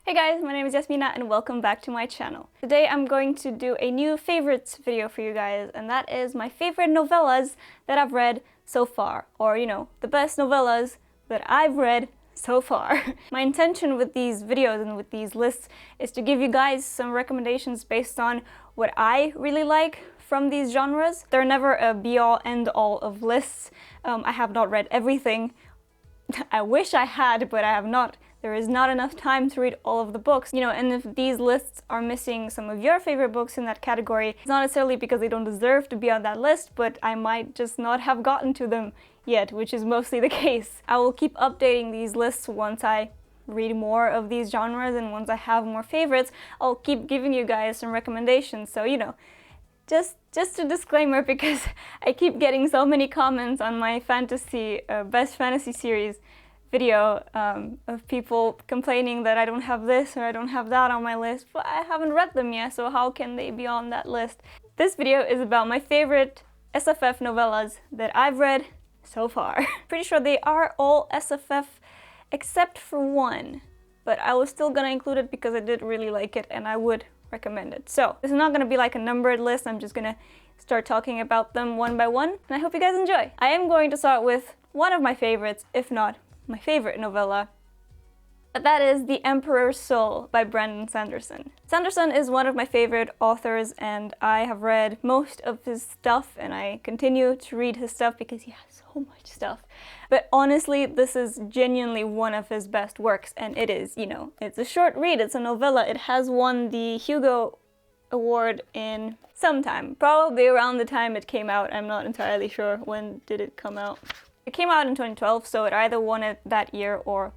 Hey guys, my name is Iasmina and welcome back to my channel. Today I'm going to do a new favorites video for you guys, and that is my favorite novellas that I've read so far. Or, you know, the best novellas that I've read so far. My intention with these videos and with these lists is to give you guys some recommendations based on what I really like from these genres. They're never a be-all, end-all of lists. I have not read everything. I wish I had, but I have not. There is not enough time to read all of the books. You know, and if these lists are missing some of your favorite books in that category, it's not necessarily because they don't deserve to be on that list, but I might just not have gotten to them yet, which is mostly the case. I will keep updating these lists once I read more of these genres, and once I have more favorites, I'll keep giving you guys some recommendations. So, you know, just a disclaimer, because I keep getting so many comments on my fantasy, best fantasy series video of people complaining that I don't have this or I don't have that on my list, but I haven't read them yet, so how can they be on that list? This video is about my favorite SFF novellas that I've read so far. Pretty sure they are all SFF except for one, but I was still gonna include it because I did really like it and I would recommend it. So this is not gonna be like a numbered list, I'm just gonna start talking about them one by one, and I hope you guys enjoy. I am going to start with one of my favorites, if not my favorite novella. That is The Emperor's Soul by Brandon Sanderson. Sanderson is one of my favorite authors, and I have read most of his stuff, and I continue to read his stuff because he has so much stuff. But honestly, this is genuinely one of his best works, and it is, you know, it's a short read, it's a novella. It has won the Hugo Award in some time, probably around the time it came out. I'm not entirely sure. When did it come out? It came out in 2012, so it either won it that year or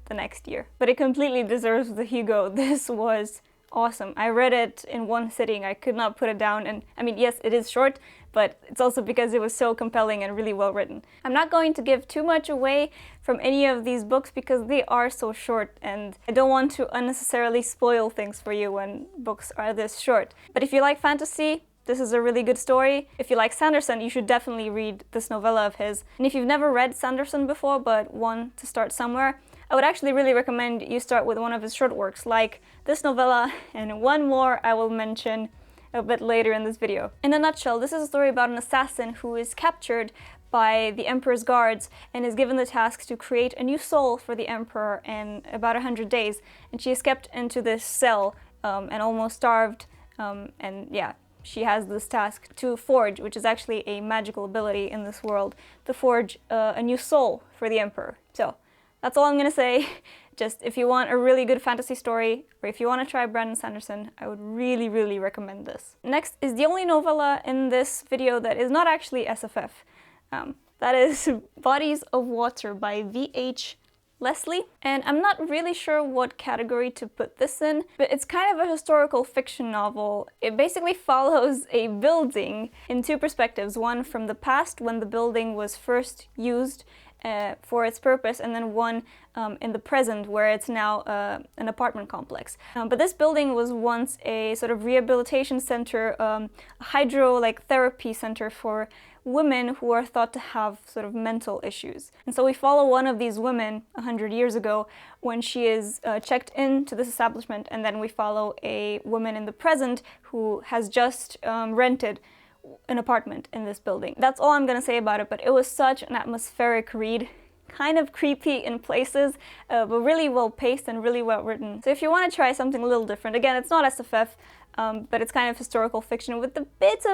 the next year. But it completely deserves the Hugo. This was awesome. I read it in one sitting. I could not put it down. And I mean, yes, it is short, but it's also because it was so compelling and really well written. I'm not going to give too much away from any of these books because they are so short, and I don't want to unnecessarily spoil things for you when books are this short. But if you like fantasy, this is a really good story. If you like Sanderson, you should definitely read this novella of his. And if you've never read Sanderson before but want to start somewhere, I would actually really recommend you start with one of his short works, like this novella and one more I will mention a bit later in this video. In a nutshell, this is a story about an assassin who is captured by the Emperor's guards and is given the task to create a new soul for the Emperor in about 100 days. And she is kept into this cell and almost starved, and yeah, she has this task to forge, which is actually a magical ability in this world, to forge a new soul for the Emperor. So that's all I'm gonna say. Just if you want a really good fantasy story, or if you want to try Brandon Sanderson, I would really, really recommend this. Next is the only novella in this video that is not actually SFF. That is Bodies of Water by V.H. Leslie, and I'm not really sure what category to put this in, but it's kind of a historical fiction novel. It basically follows a building in two perspectives, one from the past when the building was first used for its purpose, and then one in the present where it's now an apartment complex. But this building was once a sort of rehabilitation center, a therapy center for women who are thought to have sort of mental issues. And so we follow one of these women 100 years ago when she is checked into this establishment, and then we follow a woman in the present who has just rented an apartment in this building. That's all I'm gonna say about it, but it was such an atmospheric read. Kind of creepy in places, but really well paced and really well written. So if you want to try something a little different, again, it's not SFF, but it's kind of historical fiction with a bit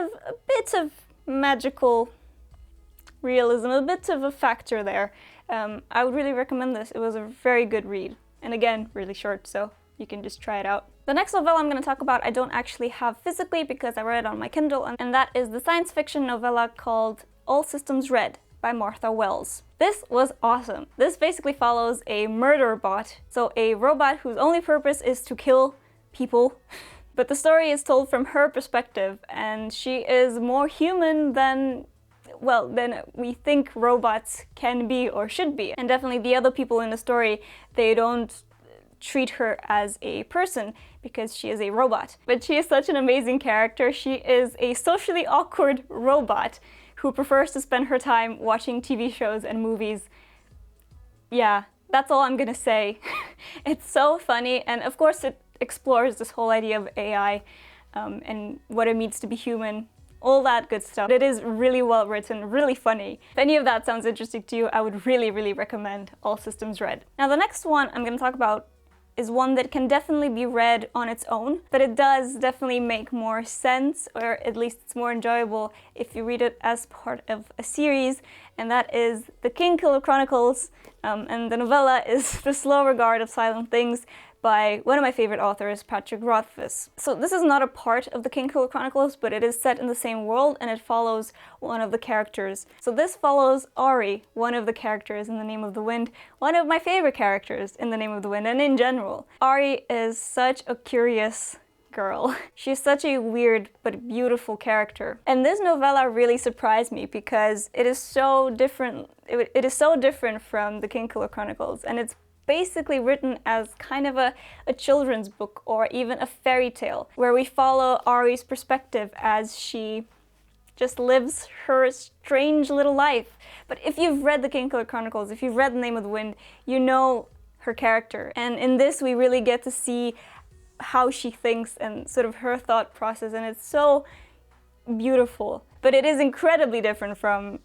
of magical realism, a bit of a factor there. I would really recommend this. It was a very good read. And again, really short, so you can just try it out. The next novella I'm going to talk about I don't actually have physically because I read it on my Kindle, and that is the science fiction novella called All Systems Red by Martha Wells. This was awesome. This basically follows a murder bot, so a robot whose only purpose is to kill people. But the story is told from her perspective, and she is more human than we think robots can be or should be. And definitely the other people in the story, they don't treat her as a person because she is a robot. But she is such an amazing character. She is a socially awkward robot who prefers to spend her time watching TV shows and movies. Yeah, that's all I'm gonna say. It's so funny, and of course it explores this whole idea of AI and what it means to be human, all that good stuff. It is really well written, really funny. If any of that sounds interesting to you, I would really recommend All Systems Red. Now the next one I'm going to talk about is one that can definitely be read on its own, but it does definitely make more sense, or at least it's more enjoyable if you read it as part of a series, and that is The Kingkiller Chronicles, and the novella is The Slow Regard of Silent Things by one of my favorite authors, Patrick Rothfuss. So this is not a part of the Kingkiller Chronicles, but it is set in the same world and it follows one of the characters. So this follows Ari, one of the characters in The Name of the Wind, one of my favorite characters in The Name of the Wind and in general. Ari is such a curious girl. She's such a weird but beautiful character. And this novella really surprised me because it is so different. It is so different from the Kingkiller Chronicles, and it's basically written as kind of a children's book or even a fairy tale, where we follow Ari's perspective as she just lives her strange little life. But if you've read the Kingkiller Chronicles, if you've read The Name of the Wind, you know her character. And in this we really get to see how she thinks and sort of her thought process, and it's so beautiful. But it is incredibly different from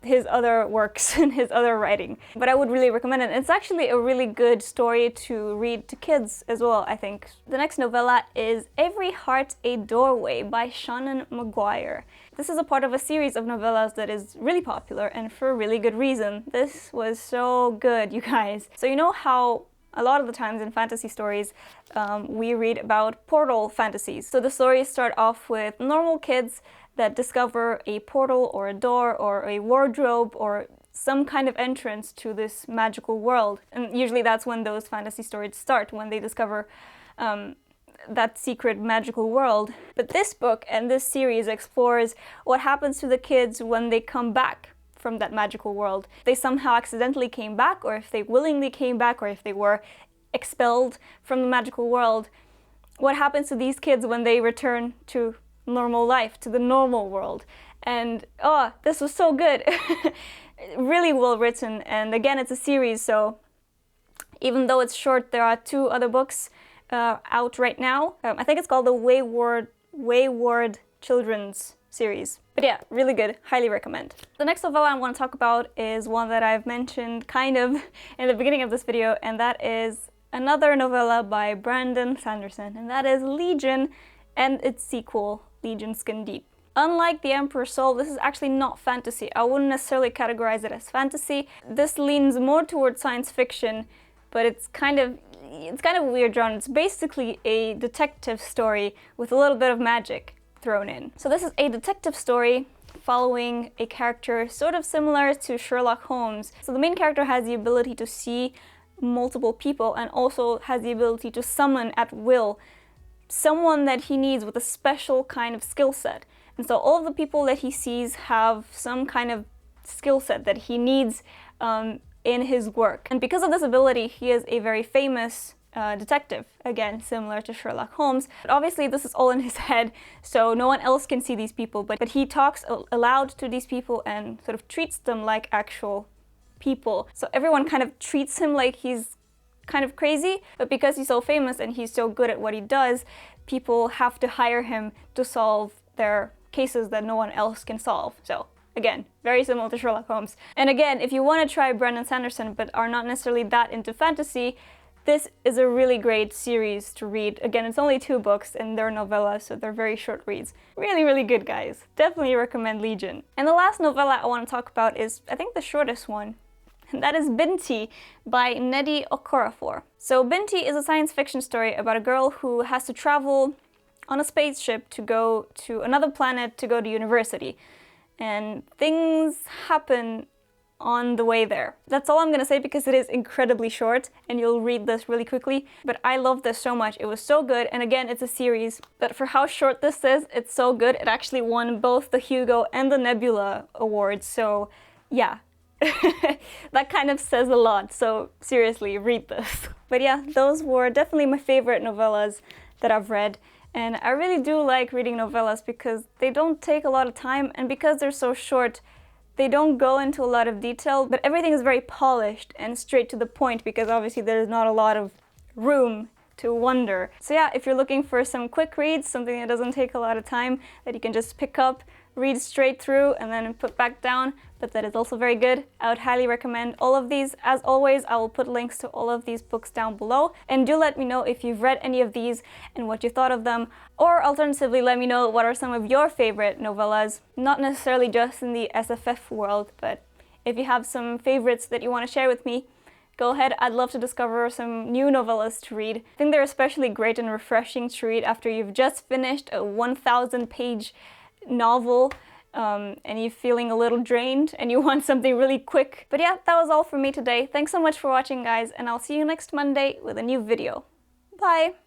his other works and his other writing. But I would really recommend it. It's actually a really good story to read to kids as well, I think. The next novella is Every Heart a Doorway by Shannon Maguire. This is a part of a series of novellas that is really popular and for a really good reason. This was so good, you guys. So you know how a lot of the times in fantasy stories, we read about portal fantasies. So the stories start off with normal kids that discover a portal or a door or a wardrobe or some kind of entrance to this magical world. And usually that's when those fantasy stories start, when they discover that secret magical world. But this book and this series explores what happens to the kids when they come back from that magical world. If they somehow accidentally came back, or if they willingly came back, or if they were expelled from the magical world, what happens to these kids when they return to normal life, to the normal world. And oh, this was so good. Really well written, and again it's a series, so even though it's short, there are 2 other books out right now. I think it's called the Wayward Children's series. But yeah, really good, highly recommend. The next novella I want to talk about is one that I've mentioned kind of in the beginning of this video, and that is another novella by Brandon Sanderson, and that is Legion and its sequel, Legion Skin Deep. Unlike The Emperor's Soul, this is actually not fantasy. I wouldn't necessarily categorize it as fantasy. This leans more towards science fiction, but it's kind of a weird genre. It's basically a detective story with a little bit of magic thrown in. So this is a detective story following a character sort of similar to Sherlock Holmes. So the main character has the ability to see multiple people and also has the ability to summon at will someone that he needs with a special kind of skill set. And so all of the people that he sees have some kind of skill set that he needs in his work. And because of this ability, he is a very famous detective, again, similar to Sherlock Holmes. But obviously this is all in his head, so no one else can see these people, but he talks aloud to these people and sort of treats them like actual people. So everyone kind of treats him like he's kind of crazy, but because he's so famous and he's so good at what he does, people have to hire him to solve their cases that no one else can solve. So again, very similar to Sherlock Holmes. And again, if you want to try Brandon Sanderson but are not necessarily that into fantasy, this is a really great series to read. Again, it's only 2 books and they're novellas, so they're very short reads. Really good, guys. Definitely recommend Legion. And the last novella I want to talk about is, I think, the shortest one. And that is Binti by Nnedi Okorafor. So Binti is a science fiction story about a girl who has to travel on a spaceship to go to another planet to go to university. And things happen on the way there. That's all I'm gonna say because it is incredibly short and you'll read this really quickly. But I love this so much. It was so good. And again, it's a series. But for how short this is, it's so good. It actually won both the Hugo and the Nebula awards. So yeah. That kind of says a lot, so seriously, read this. But yeah, those were definitely my favorite novellas that I've read, and I really do like reading novellas because they don't take a lot of time, and because they're so short, they don't go into a lot of detail, but everything is very polished and straight to the point because obviously there's not a lot of room to wonder. So yeah, if you're looking for some quick reads, something that doesn't take a lot of time, that you can just pick up, read straight through, and then put back down, but that is also very good, I would highly recommend all of these. As always, I will put links to all of these books down below, and do let me know if you've read any of these and what you thought of them, or alternatively let me know what are some of your favorite novellas, not necessarily just in the SFF world, but if you have some favorites that you want to share with me, go ahead. I'd love to discover some new novellas to read. I think they're especially great and refreshing to read after you've just finished a 1,000-page novel and you're feeling a little drained and you want something really quick. But yeah, that was all for me today. Thanks so much for watching, guys, and I'll see you next Monday with a new video. Bye!